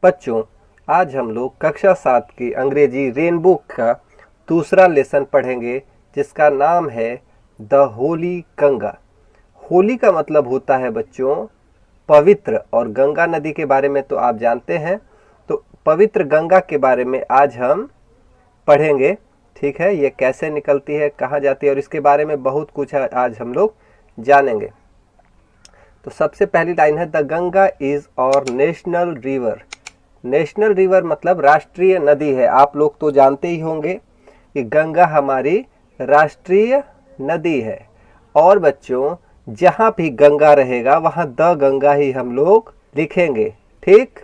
बच्चों, आज हम लोग कक्षा 7 की अंग्रेजी रेनबो का दूसरा लेसन पढ़ेंगे जिसका नाम है द होली गंगा। होली का मतलब होता है बच्चों पवित्र, और गंगा नदी के बारे में तो आप जानते हैं। तो पवित्र गंगा के बारे में आज हम पढ़ेंगे, ठीक है। ये कैसे निकलती है, कहाँ जाती है, और इसके बारे में बहुत कुछ आज हम लोग जानेंगे। तो सबसे पहली लाइन है द गंगा इज और नेशनल रिवर। नेशनल रिवर मतलब राष्ट्रीय नदी है। आप लोग तो जानते ही होंगे कि गंगा हमारी राष्ट्रीय नदी है। और बच्चों, जहाँ भी गंगा रहेगा वहाँ द गंगा ही हम लोग लिखेंगे, ठीक।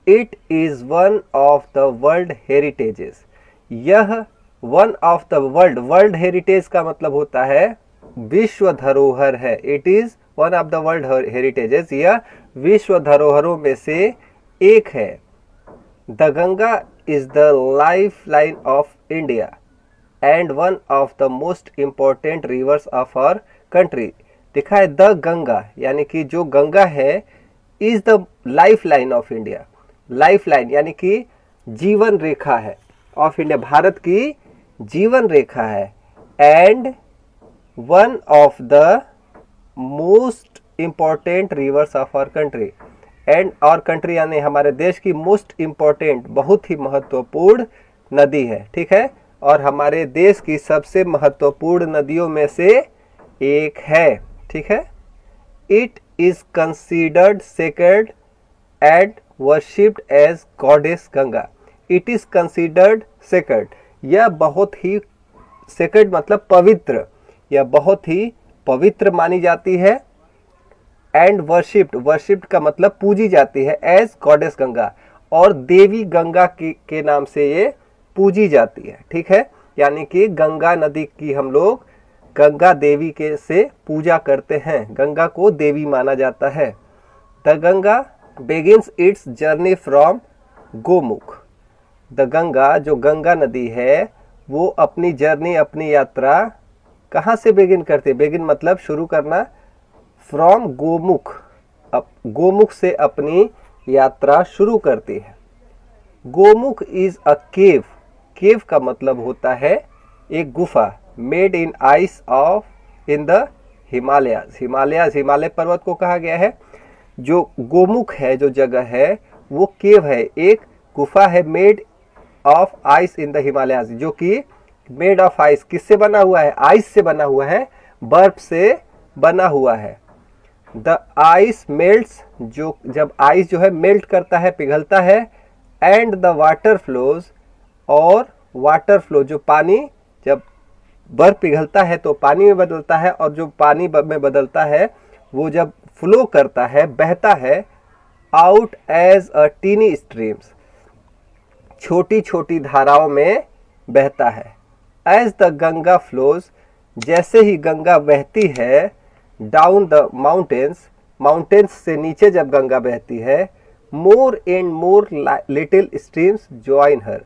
It is one of the world heritages. यह one of the world heritage का मतलब होता है विश्व धरोहर है। It is one of the world heritages, यह विश्व धरोहरों में से एक है। The Ganga is the life line of India and one of the most important rivers of our country. लिखा है द गंगा, यानी कि जो गंगा है is the life line of India. Life line यानी कि जीवन रेखा है ऑफ इंडिया, भारत की जीवन रेखा है। And one of the most important rivers of our country. And और कंट्री यानी हमारे देश की मोस्ट इम्पॉर्टेंट, बहुत ही महत्वपूर्ण नदी है, ठीक है। और हमारे देश की सबसे महत्वपूर्ण नदियों में से एक है, ठीक है। It is considered sacred and worshipped as goddess Ganga. It is considered sacred, यह बहुत ही सेक्रेड मतलब पवित्र, यह बहुत ही पवित्र मानी जाती है। एंड वर्शिप्ड का मतलब पूजी जाती है एज गॉडेस गंगा, और देवी गंगा के नाम से ये पूजी जाती है, ठीक है। यानी कि गंगा नदी की हम लोग गंगा देवी के से पूजा करते हैं, गंगा को देवी माना जाता है। The Ganga begins its journey from Gomukh. The Ganga, जो गंगा नदी है, वो अपनी जर्नी, अपनी यात्रा कहाँ से बिगिन करती है? बिगिन मतलब शुरू करना, फ्रॉम गोमुख, गोमुख से अपनी यात्रा शुरू करती है। गोमुख इज अ केव। केव का मतलब होता है एक गुफा, made in ice of in the Himalayas. Himalaya पर्वत को कहा गया है। जो गोमुख है, जो जगह है, वो केव है, एक गुफा है, made of ice in the Himalayas, जो कि मेड ऑफ आइस, किससे बना हुआ है? आइस से बना हुआ है, बर्फ से बना हुआ है। द आइस मेल्ट्स, जो जब आइस जो है मेल्ट करता है, पिघलता है। एंड द वाटर फ्लोज, और वाटर फ्लो, जो पानी, जब बर्फ पिघलता है तो पानी में बदलता है, और जो पानी में बदलता है वो जब फ्लो करता है, बहता है, out as a tiny streams, छोटी छोटी धाराओं में बहता है। एज द गंगा फ्लोज, जैसे ही गंगा बहती है, डाउन द माउंटेन्स, माउंटेन्स से नीचे जब गंगा बहती है, more and more little streams join हर,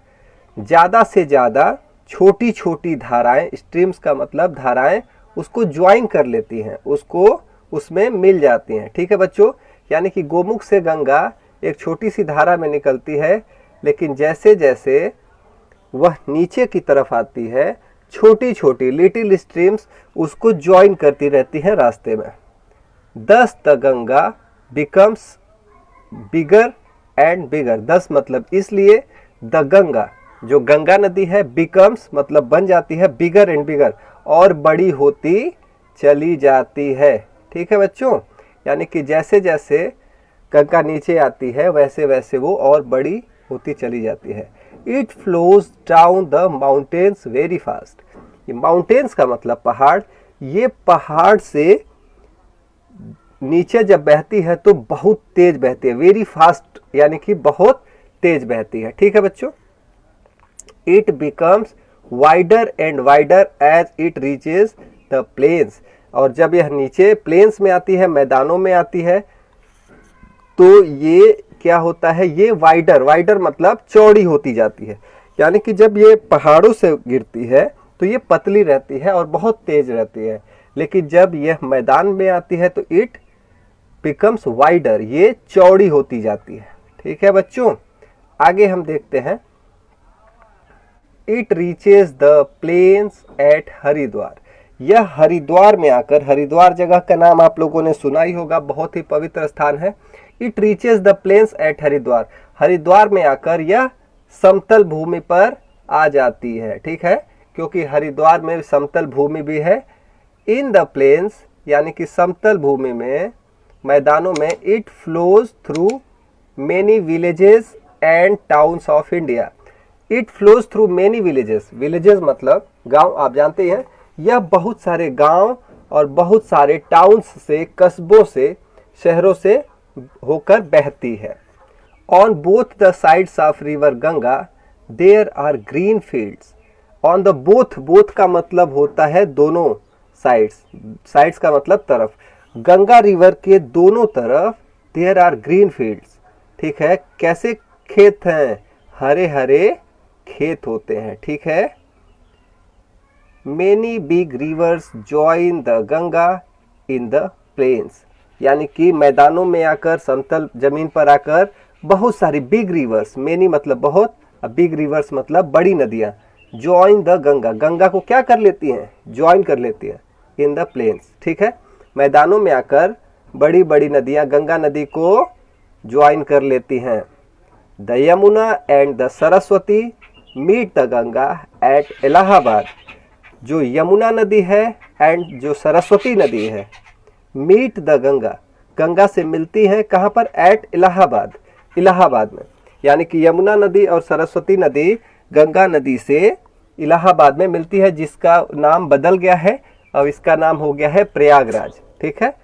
ज़्यादा से ज़्यादा छोटी छोटी धाराएं, स्ट्रीम्स का मतलब धाराएं, उसको ज्वाइन कर लेती हैं, उसको उसमें मिल जाती हैं, ठीक है बच्चों। यानी कि गोमुख से गंगा एक छोटी सी धारा में निकलती है, लेकिन जैसे जैसे वह नीचे की तरफ आती है, छोटी छोटी लिटिल स्ट्रीम्स उसको ज्वाइन करती रहती हैं रास्ते में। दस the Ganga becomes bigger and bigger. दस मतलब इसलिए, द गंगा, जो गंगा नदी है, बिकम्स मतलब बन जाती है, बिगर एंड बिगर, और बड़ी होती चली जाती है, ठीक है बच्चों। यानी कि जैसे जैसे गंगा नीचे आती है वैसे वैसे वो और बड़ी होती चली जाती है। It flows down the mountains very fast. ये माउंटेन्स का मतलब पहाड़, ये पहाड़ से नीचे जब बहती है तो बहुत तेज बहती है, वेरी फास्ट यानी कि बहुत तेज बहती है, ठीक है बच्चों। It becomes wider and wider as it reaches the plains, और जब यह नीचे प्लेन्स में आती है, मैदानों में आती है, तो ये क्या होता है? ये वाइडर मतलब चौड़ी होती जाती है। यानी कि जब ये पहाड़ों से गिरती है तो ये पतली रहती है और बहुत तेज रहती है, लेकिन जब यह मैदान में आती है तो इट बिकम्स वाइडर, ये चौड़ी होती जाती है, ठीक है बच्चों, आगे हम देखते हैं। It reaches the plains at Haridwar. यह हरिद्वार में आकर, हरिद्वार जगह का नाम आप लोगों ने सुना ही होगा, बहुत ही पवित्र स्थान है। It reaches the plains at Haridwar. Haridwar में आकर यह समतल भूमि पर आ जाती है, ठीक है, क्योंकि हरिद्वार में समतल भूमि भी है। इन द प्लेन्स यानी कि समतल भूमि में, मैदानों में, it flows through many villages and towns of India. It flows through many villages, villages मतलब गांव, आप जानते हैं। यह बहुत सारे गांव और बहुत सारे टाउन्स से, कस्बों से, शहरों से होकर बहती है। On both the sides of river Ganga there are green fields. On the both, both का मतलब होता है दोनों साइड्स, साइड्स का मतलब तरफ। गंगा रिवर के दोनों तरफ देयर आर ग्रीन फील्ड्स, ठीक है। कैसे खेत हैं? हरे हरे खेत होते हैं, ठीक है। Many big rivers join the Ganga in the plains, यानी कि मैदानों में आकर, समतल जमीन पर आकर बहुत सारी बिग रिवर्स, मेनी मतलब बहुत, बिग रिवर्स मतलब बड़ी नदियां, जॉइन द गंगा, गंगा को क्या कर लेती हैं? ज्वाइन कर लेती हैं इन द प्लेन्स, ठीक है। मैदानों में आकर बड़ी बड़ी नदियां गंगा नदी को ज्वाइन कर लेती हैं। The Yamuna and the Saraswati meet the Ganga at Allahabad. जो यमुना नदी है एंड जो सरस्वती नदी है, मीट द गंगा, गंगा से मिलती है कहाँ पर? एट इलाहाबाद, इलाहाबाद में। यानी कि यमुना नदी और सरस्वती नदी गंगा नदी से इलाहाबाद में मिलती है, जिसका नाम बदल गया है, अब इसका नाम हो गया है प्रयागराज, ठीक है।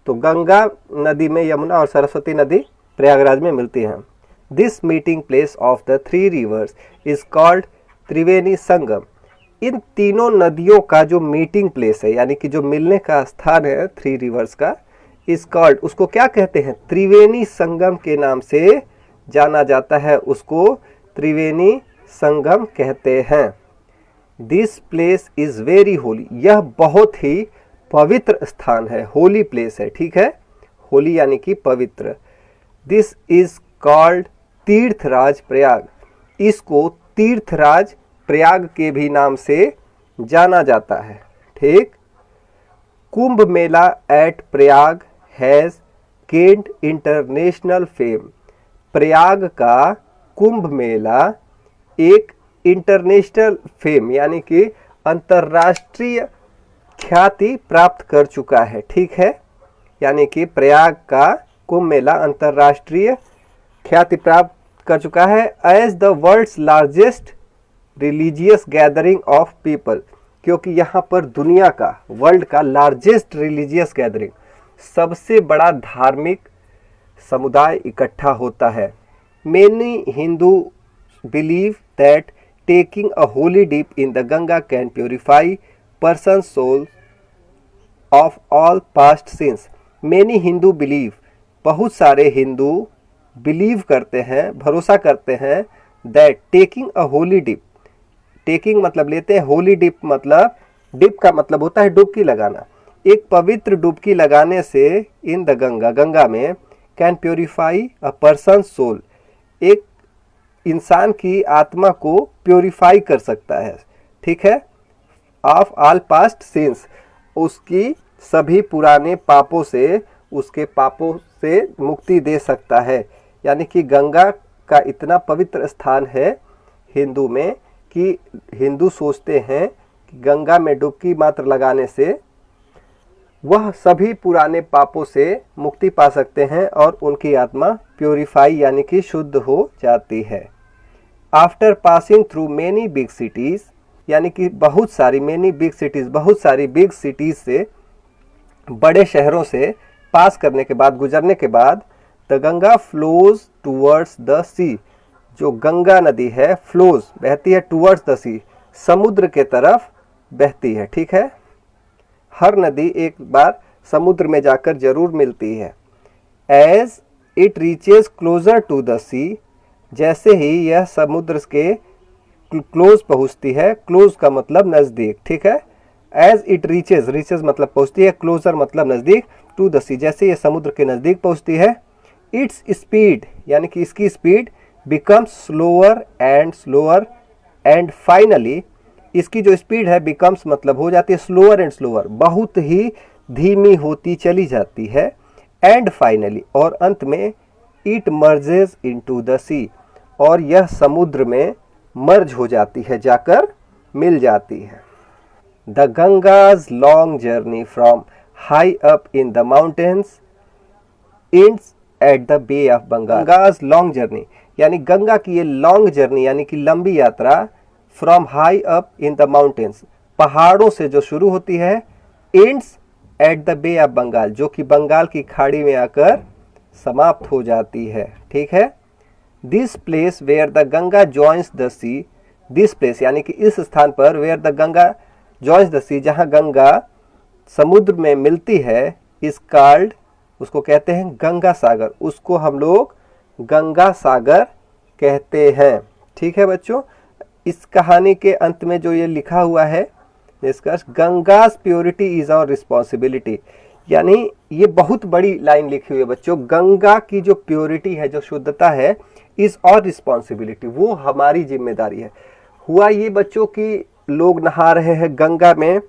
तो गंगा नदी में यमुना और सरस्वती नदी प्रयागराज में मिलती हैं। This meeting place of the three rivers is called Triveni Sangam. इन तीनों नदियों का जो मीटिंग प्लेस है, यानी कि जो मिलने का स्थान है थ्री रिवर्स का, इज कॉल्ड, उसको क्या कहते हैं? त्रिवेणी संगम के नाम से जाना जाता है, उसको त्रिवेणी संगम कहते हैं। This place is very Holi. यह बहुत ही पवित्र स्थान है, होली प्लेस है, ठीक है। होली यानी कि पवित्र। दिस इज कॉल्ड तीर्थराज प्रयाग। इसको तीर्थराज प्रयाग के भी नाम से जाना जाता है, ठीक। Kumbh Mela at Prayag has gained international fame. Prayag का कुंभ मेला एक इंटरनेशनल फेम यानी कि अंतर्राष्ट्रीय ख्याति प्राप्त कर चुका है, ठीक है। यानी कि प्रयाग का कुंभ मेला अंतर्राष्ट्रीय ख्याति प्राप्त कर चुका है। As the world's largest religious gathering of people, क्योंकि यहाँ पर दुनिया का, वर्ल्ड का लार्जेस्ट रिलीजियस गैदरिंग, सबसे बड़ा धार्मिक समुदाय इकट्ठा होता है। Many Hindu believe that taking a holy dip in the Ganga can purify person's soul of all past sins. Many Hindu believe, बहुत सारे हिंदू बिलीव करते हैं, भरोसा करते हैं, that taking a holy dip, taking मतलब लेते हैं, होली डिप मतलब, डिप का मतलब होता है डुबकी लगाना। एक पवित्र डुबकी लगाने से इन द गंगा, गंगा में, can purify a person soul, एक इंसान की आत्मा को प्योरीफाई कर सकता है, ठीक है। ऑफ ऑल पास्ट सिंस, उसकी सभी पुराने पापों से, उसके पापों से मुक्ति दे सकता है। यानी कि गंगा का इतना पवित्र स्थान है हिंदू में कि हिंदू सोचते हैं कि गंगा में डुबकी मात्र लगाने से वह सभी पुराने पापों से मुक्ति पा सकते हैं और उनकी आत्मा प्योरीफाई यानी कि शुद्ध हो जाती है। After passing through many big cities, यानी कि बहुत सारी, मेनी बिग सिटीज़, बहुत सारी बिग सिटीज़ से, बड़े शहरों से पास करने के बाद, गुजरने के बाद, the Ganga flows towards the sea, जो गंगा नदी है, फ्लोज बहती है, टूवर्ड्स द सी, समुद्र के तरफ बहती है, ठीक है। हर नदी एक बार समुद्र में जाकर जरूर मिलती है। As it reaches closer to the sea, जैसे ही यह समुद्र के क्लोज पहुँचती है, क्लोज का मतलब नज़दीक, ठीक है। एज इट रीचेज, रीचेज मतलब पहुँचती है, क्लोजर मतलब नज़दीक, टू द सी, जैसे ये समुद्र के नज़दीक पहुँचती है, इट्स स्पीड यानी कि इसकी speed becomes slower and finally, इसकी जो स्पीड है बिकम्स मतलब हो जाती है स्लोअर एंड स्लोअर, बहुत ही धीमी होती चली जाती है। एंड फाइनली, और अंत में इट मर्जेस इनटू द सी, और यह समुद्र में मर्ज हो जाती है, जाकर मिल जाती है। The Ganga's long journey from high up in the mountains ends at the bay of Bengal. Ganga's long journey यानी गंगा की ये लॉन्ग जर्नी यानी कि लंबी यात्रा from high up in the mountains, पहाड़ों से जो शुरू होती है, ends at the bay of Bengal, जो कि बंगाल की खाड़ी में आकर समाप्त हो जाती है। ठीक है। This place where the Ganga joins the sea, this place यानी कि इस स्थान पर, where the Ganga joins the sea, जहाँ गंगा समुद्र में मिलती है, इज कॉल्ड, उसको कहते हैं गंगा सागर, उसको हम लोग गंगा सागर कहते हैं। ठीक है बच्चों, इस कहानी के अंत में जो ये लिखा हुआ है निष्कर्ष, Gangas purity is our responsibility, यानी ये बहुत बड़ी लाइन लिखी हुई है बच्चों, गंगा की जो प्योरिटी है, जो शुद्धता है, इज आवर रिस्पॉन्सिबिलिटी, वो हमारी जिम्मेदारी है। हुआ ये बच्चों कि लोग नहा रहे हैं गंगा में,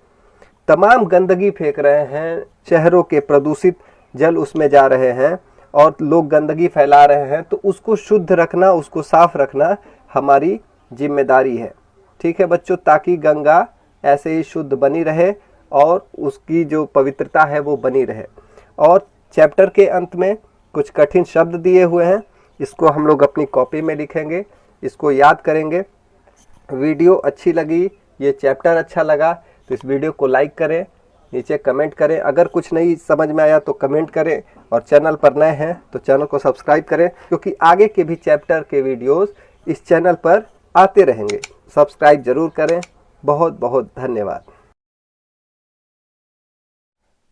तमाम गंदगी फेंक रहे हैं, शहरों के प्रदूषित जल उसमें जा रहे हैं और लोग गंदगी फैला रहे हैं, तो उसको शुद्ध रखना, उसको साफ रखना हमारी जिम्मेदारी है। ठीक है बच्चों, ताकि गंगा ऐसे ही शुद्ध बनी रहे और उसकी जो पवित्रता है वो बनी रहे। और चैप्टर के अंत में कुछ कठिन शब्द दिए हुए हैं, इसको हम लोग अपनी कॉपी में लिखेंगे, इसको याद करेंगे। वीडियो अच्छी लगी, ये चैप्टर अच्छा लगा तो इस वीडियो को लाइक करें, नीचे कमेंट करें, अगर कुछ नहीं समझ में आया तो कमेंट करें, और चैनल पर नए हैं तो चैनल को सब्सक्राइब करें, क्योंकि आगे के भी चैप्टर के वीडियोस इस चैनल पर आते रहेंगे। सब्सक्राइब जरूर करें। बहुत बहुत धन्यवाद।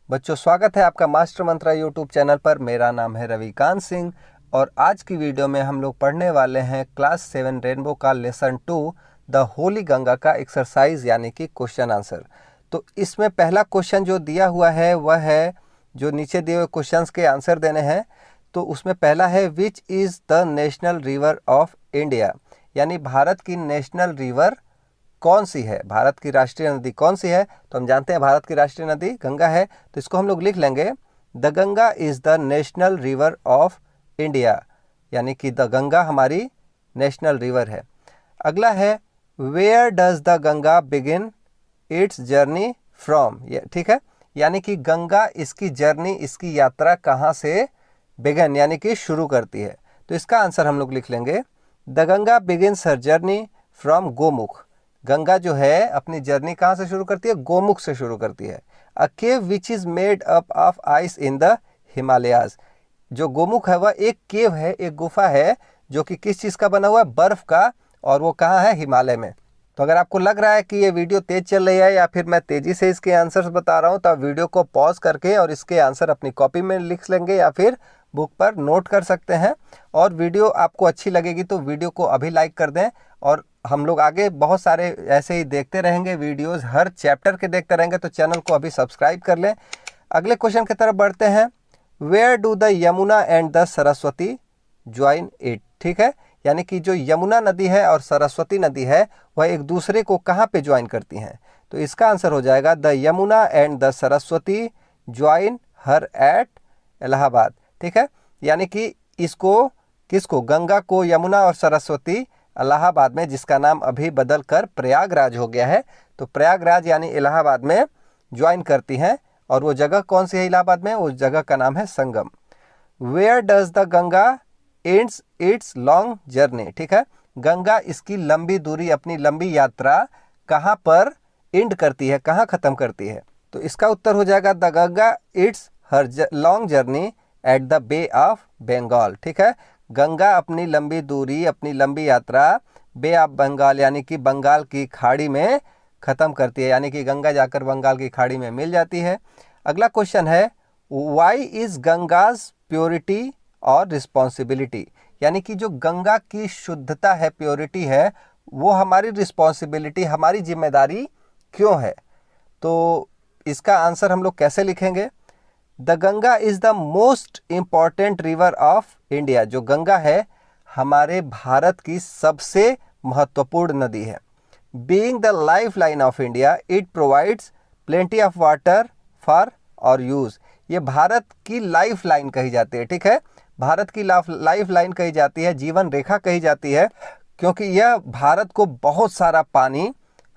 बच्चों, स्वागत है आपका मास्टर मंत्रा यूट्यूब चैनल पर। मेरा नाम है रविकांत सिंह और आज की वीडियो में हम लोग पढ़ने वाले हैं क्लास 7 रेनबो का लेसन 2 द होली गंगा का एक्सरसाइज यानी कि क्वेश्चन आंसर। तो इसमें पहला क्वेश्चन जो दिया हुआ है वह है, जो नीचे दिए हुए क्वेश्चंस के आंसर देने हैं। तो उसमें पहला है which is the national river of India, यानी भारत की नेशनल रिवर कौन सी है, भारत की राष्ट्रीय नदी कौन सी है। तो हम जानते हैं भारत की राष्ट्रीय नदी गंगा है, तो इसको हम लोग लिख लेंगे the Ganga is the national river of India, यानी कि द गंगा हमारी नेशनल रिवर है। अगला है where does the Ganga begin its journey from, ठीक है, यानी कि गंगा इसकी जर्नी, इसकी यात्रा कहाँ से बिगन यानी कि शुरू करती है। तो इसका आंसर हम लोग लिख लेंगे the Ganga begins her journey from Gomukh, Ganga जो है अपनी जर्नी कहाँ से शुरू करती है, गोमुख से शुरू करती है। A cave which is made up of ice in the Himalayas, जो गोमुख है वह एक केव है, एक गुफा है जो कि किस चीज़ का बना हुआ है, बर्फ का, और वो कहाँ है, हिमालय में। तो अगर आपको लग रहा है कि ये वीडियो तेज चल रही है या फिर मैं तेज़ी से इसके आंसर्स बता रहा हूँ, तो आप वीडियो को पॉज करके और इसके आंसर अपनी कॉपी में लिख लेंगे या फिर बुक पर नोट कर सकते हैं। और वीडियो आपको अच्छी लगेगी तो वीडियो को अभी लाइक कर दें, और हम लोग आगे बहुत सारे ऐसे ही देखते रहेंगे वीडियोस, हर चैप्टर के देखते रहेंगे, तो चैनल को अभी सब्सक्राइब कर लें। अगले क्वेश्चन की तरफ बढ़ते हैं। Where do the Yamuna and the Saraswati join it, ठीक है, यानी कि जो यमुना नदी है और सरस्वती नदी है वह एक दूसरे को कहाँ पे ज्वाइन करती हैं। तो इसका आंसर हो जाएगा the Yamuna and the Saraswati join her at Allahabad, ठीक है, यानी कि इसको किसको, गंगा को, यमुना और सरस्वती इलाहाबाद में, जिसका नाम अभी बदल कर प्रयागराज हो गया है, तो प्रयागराज यानी इलाहाबाद में ज्वाइन करती हैं। और वो जगह कौन सी है इलाहाबाद में, उस जगह का नाम है Sangam. Where does the Ganga ends its long journey, ठीक है, गंगा इसकी लंबी दूरी, अपनी लंबी यात्रा कहाँ पर एंड करती है, कहाँ ख़त्म करती है। तो इसका उत्तर हो जाएगा the Ganga its her long journey at the bay of Bengal, ठीक है, गंगा अपनी लंबी दूरी, अपनी लंबी यात्रा बे ऑफ बंगाल यानी कि बंगाल की खाड़ी में ख़त्म करती है, यानी कि गंगा जाकर बंगाल की खाड़ी में मिल जाती है। अगला क्वेश्चन है वाई इज़ गंगाज प्योरिटी और रिस्पॉन्सिबिलिटी, यानी कि जो गंगा की शुद्धता है, प्योरिटी है, वो हमारी रिस्पॉन्सिबिलिटी, हमारी जिम्मेदारी क्यों है। तो इसका आंसर हम लोग कैसे लिखेंगे, the Ganga is the most important river of India. जो गंगा है हमारे भारत की सबसे महत्वपूर्ण नदी है। Being the life line of India it provides plenty of water for और यूज़। ये भारत की लाइफ लाइन कही जाती है, ठीक है, भारत की लाइफ लाइन कही जाती है, जीवन रेखा कही जाती है, क्योंकि यह भारत को बहुत सारा पानी,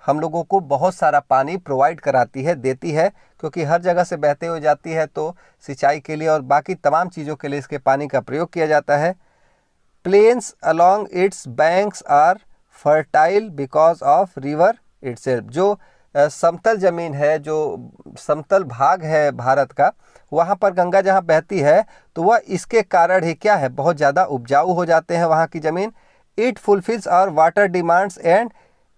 हम लोगों को बहुत सारा पानी प्रोवाइड कराती है, देती है, क्योंकि हर जगह से बहते हुए जाती है, तो सिंचाई के लिए और बाकी तमाम चीज़ों के लिए इसके पानी का प्रयोग किया जाता है। Plains along its banks are fertile because of river itself. जो समतल ज़मीन है, जो समतल भाग है भारत का, वहाँ पर गंगा जहाँ बहती है तो वह इसके कारण ही क्या है, बहुत ज़्यादा उपजाऊ हो जाते हैं वहाँ की ज़मीन। It fulfils our water demands and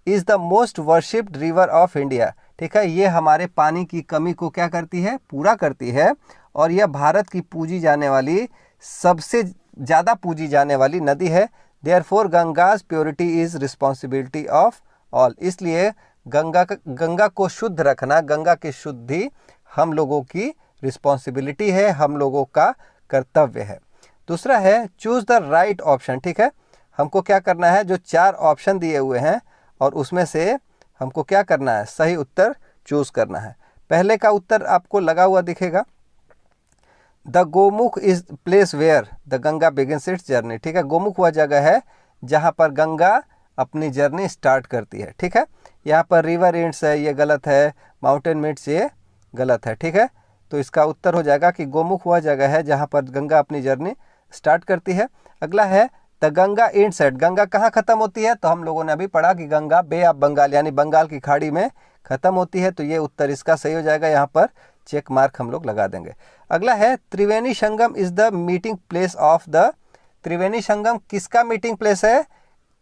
is the most worshipped river of India. ठीक है, ये हमारे पानी की कमी को क्या करती है, पूरा करती है, और यह भारत की पूजी जाने वाली, सबसे ज़्यादा पूजी जाने वाली नदी है। Therefore Ganga's purity is responsibility of all. इसलिए गंगा को शुद्ध रखना, गंगा की शुद्धि हम लोगों की रिस्पॉन्सिबिलिटी है, हम लोगों का कर्तव्य है। दूसरा है चूज़ द राइट ऑप्शन। ठीक है, हमको क्या करना है, जो 4 ऑप्शन दिए हुए हैं और उसमें से हमको क्या करना है, सही उत्तर चूज़ करना है। पहले का उत्तर आपको लगा हुआ दिखेगा, the Gomukh is place where the Ganga begins its journey. ठीक है, गोमुख वह जगह है जहाँ पर गंगा अपनी जर्नी स्टार्ट करती है। ठीक है, यहाँ पर रिवर एंड्स है, ये गलत है, माउंटेन मिड्स ये गलत है। ठीक है, तो इसका उत्तर हो जाएगा कि गोमुख वह जगह है जहाँ पर गंगा अपनी जर्नी स्टार्ट करती है। अगला है the Ganga ends at. Ganga कहाँ ख़त्म होती है, तो हम लोगों ने अभी पढ़ा कि गंगा बे ऑफ बंगाल यानी बंगाल की खाड़ी में ख़त्म होती है, तो ये उत्तर इसका सही हो जाएगा, यहाँ पर चेक मार्क हम लोग लगा देंगे। अगला है Triveni Sangam is the meeting place of the. Triveni Sangam किसका मीटिंग प्लेस है,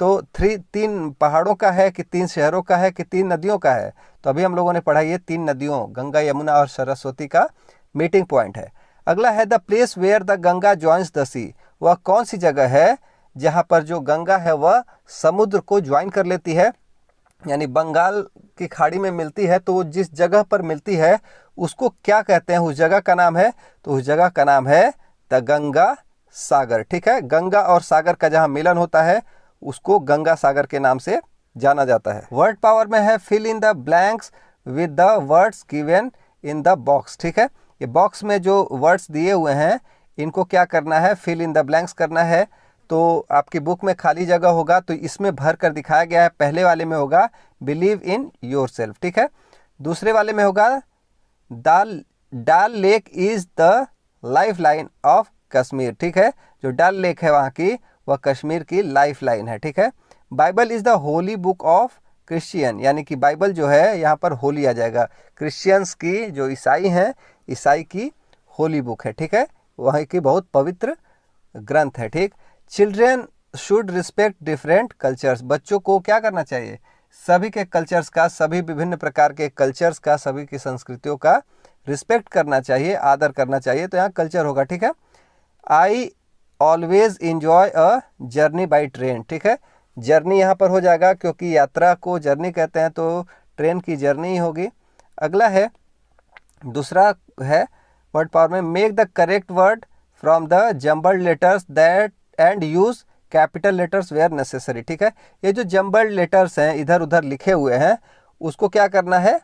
तो 3 पहाड़ों का है कि 3 शहरों का है कि 3 नदियों का है, तो अभी हम लोगों ने पढ़ा ये 3 नदियों गंगा, यमुना और सरस्वती का मीटिंग पॉइंट है। अगला है the place where the Ganga joins the sea. वह कौन सी जगह है जहाँ पर जो गंगा है वह समुद्र को ज्वाइन कर लेती है, यानी बंगाल की खाड़ी में मिलती है, तो वो जिस जगह पर मिलती है उसको क्या कहते हैं, उस जगह का नाम है, तो उस जगह का नाम है द गंगा सागर। ठीक है, गंगा और सागर का जहाँ मिलन होता है उसको गंगा सागर के नाम से जाना जाता है। वर्ड पावर में है fill in the blanks with the words given in the box. ठीक है, ये बॉक्स में जो वर्ड्स दिए हुए हैं इनको क्या करना है, फिल इन द ब्लैंक्स करना है। तो आपकी बुक में खाली जगह होगा तो इसमें भर कर दिखाया गया है। पहले वाले में होगा बिलीव इन योर सेल्फ। ठीक है, दूसरे वाले में होगा डाल lake is the life line of Kashmir. ठीक है, जो डाल लेक है वहाँ की वह कश्मीर की लाइफ लाइन है। ठीक है, Bible is the Holi book of Christian, यानी कि बाइबल जो है यहाँ पर होली आ जाएगा, क्रिश्चियंस की, जो ईसाई हैं, ईसाई की होली बुक है। ठीक है, वहाँ की बहुत पवित्र ग्रंथ है। ठीक, children should respect different cultures. बच्चों को क्या करना चाहिए, सभी के कल्चर्स का, सभी विभिन्न प्रकार के कल्चर्स का, सभी की संस्कृतियों का रिस्पेक्ट करना चाहिए, आदर करना चाहिए, तो यहाँ कल्चर होगा। ठीक है, I always enjoy a journey by train. ठीक है, जर्नी यहाँ पर हो जाएगा क्योंकि यात्रा को जर्नी कहते हैं, तो ट्रेन की जर्नी ही होगी। अगला है, दूसरा है वर्ड पावर में make the correct word from the jumbled letters that and use capital letters where necessary. ठीक है, ये जो जम्बल्ड लेटर्स हैं इधर उधर लिखे हुए हैं उसको क्या करना है,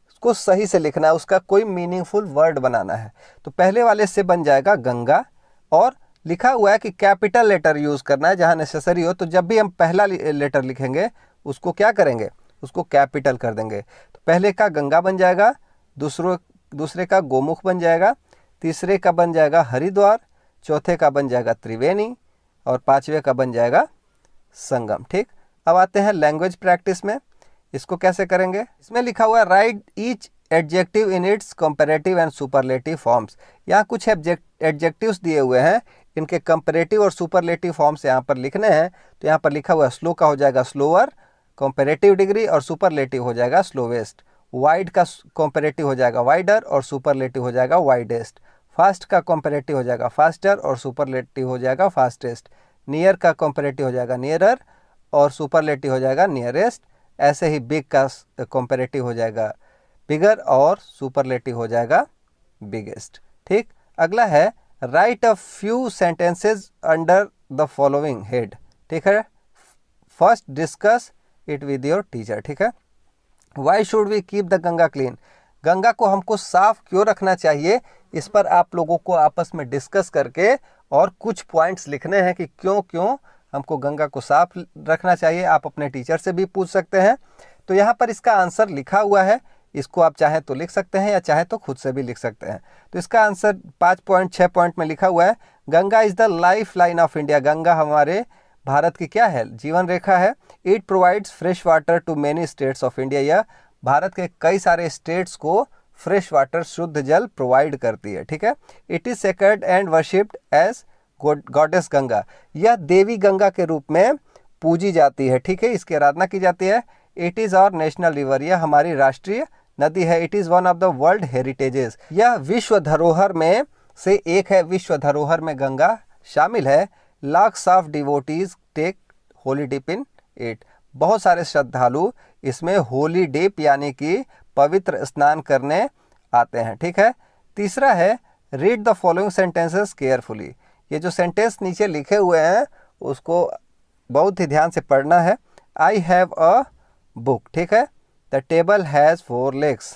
उसको सही से लिखना है, उसका कोई मीनिंगफुल वर्ड बनाना है। तो पहले वाले से बन जाएगा गंगा, और लिखा हुआ है कि कैपिटल लेटर यूज़ करना है जहाँ नेसेसरी हो। तो जब भी हम पहला लेटर लिखेंगे उसको क्या करेंगे, उसको कैपिटल कर देंगे। तो पहले का गंगा बन जाएगा, दूसरे का गोमुख बन जाएगा, तीसरे का बन जाएगा हरिद्वार, चौथे का बन जाएगा त्रिवेणी, और 5वें का बन जाएगा संगम। ठीक, अब आते हैं लैंग्वेज प्रैक्टिस में। इसको कैसे करेंगे, इसमें लिखा हुआ है right each adjective in its comparative and superlative forms. यहाँ कुछ एडजेक्टिव्स दिए हुए हैं, इनके कंपैरेटिव और सुपरलेटिव फॉर्म्स यहाँ पर लिखने हैं। तो यहाँ पर लिखा हुआ है स्लो का हो जाएगा स्लोअर, कंपैरेटिव डिग्री, और सुपरलेटिव हो जाएगा स्लोवेस्ट। वाइड का कंपैरेटिव हो जाएगा वाइडर, और सुपरलेटिव हो जाएगा वाइडेस्ट। फास्ट का कंपैरेटिव हो जाएगा फास्टर, और सुपरलेटिव हो जाएगा फास्टेस्ट। नियर का कंपैरेटिव हो जाएगा नियरर, और सुपरलेटिव हो जाएगा नियरेस्ट। ऐसे ही बिग का कंपैरेटिव हो जाएगा बिगर, और सुपरलेटिव हो जाएगा बिगेस्ट। ठीक, अगला है write a few sentences under the following head. ठीक है, first discuss it with your teacher. ठीक है, why should we keep the Ganga clean, Ganga को हमको साफ क्यों रखना चाहिए, इस पर आप लोगों को आपस में डिस्कस करके और कुछ पॉइंट्स लिखने हैं कि क्यों क्यों हमको गंगा को साफ रखना चाहिए। आप अपने टीचर से भी पूछ सकते हैं। तो यहाँ पर इसका आंसर लिखा हुआ है, इसको आप चाहें तो लिख सकते हैं या चाहे तो खुद से भी लिख सकते हैं। तो इसका आंसर 5 पॉइंट 6 पॉइंट में लिखा हुआ है, Ganga is the life line of India, Ganga हमारे भारत की क्या है, जीवन रेखा है। It provides fresh water to many states of India, यह भारत के कई सारे स्टेट्स को फ्रेश वाटर शुद्ध जल प्रोवाइड करती है। ठीक है, it is sacred and worshipped as goddess Ganga, यह देवी गंगा के रूप में पूजी जाती है। ठीक है, इसकी आराधना की जाती है। It is our national river, यह हमारी राष्ट्रीय नदी है। It is one of the world heritages, यह विश्व धरोहर में से एक है, विश्व धरोहर में गंगा शामिल है। Lakhs of devotees take holy dip in it, बहुत सारे श्रद्धालु इसमें होली डिप यानी कि पवित्र स्नान करने आते हैं। ठीक है, तीसरा है read the following sentences carefully, ये जो सेंटेंस नीचे लिखे हुए हैं उसको बहुत ही ध्यान से पढ़ना है। आई हैव अ बुक, ठीक है, the table has 4 legs,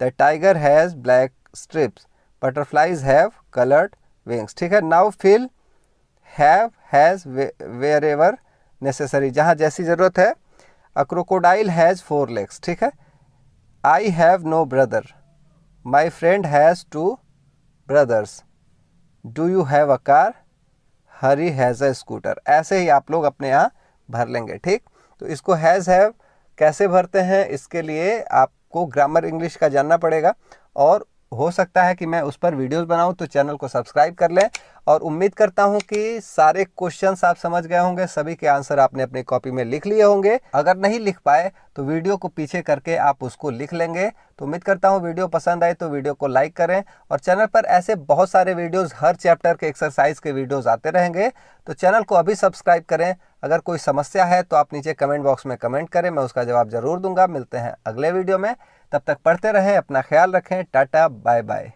the tiger has black stripes, butterflies have coloured wings. ठीक है, now fill have has wherever necessary, जहाँ जैसी ज़रूरत है। अ क्रोकोडाइल हैज़ 4 legs, ठीक है। I have no brother, my friend has 2 brothers, do you have a car, Hari has a scooter. ऐसे ही आप लोग अपने यहाँ भर लेंगे। ठीक, तो इसको हैज़ हैव कैसे भरते हैं, इसके लिए आपको ग्रामर इंग्लिश का जानना पड़ेगा और हो सकता है कि मैं उस पर वीडियोस बनाऊं, तो चैनल को सब्सक्राइब कर लें। और उम्मीद करता हूं कि सारे क्वेश्चंस आप समझ गए होंगे, सभी के आंसर आपने अपनी कॉपी में लिख लिए होंगे। अगर नहीं लिख पाए तो वीडियो को पीछे करके आप उसको लिख लेंगे। तो उम्मीद करता हूं वीडियो पसंद आए तो वीडियो को लाइक करें, और चैनल पर ऐसे बहुत सारे वीडियोज़, हर चैप्टर के एक्सरसाइज के वीडियोज़ आते रहेंगे, तो चैनल को अभी सब्सक्राइब करें। अगर कोई समस्या है तो आप नीचे कमेंट बॉक्स में कमेंट करें, मैं उसका जवाब ज़रूर दूंगा। मिलते हैं अगले वीडियो में, तब तक पढ़ते रहें, अपना ख्याल रखें, टाटा बाय बाय।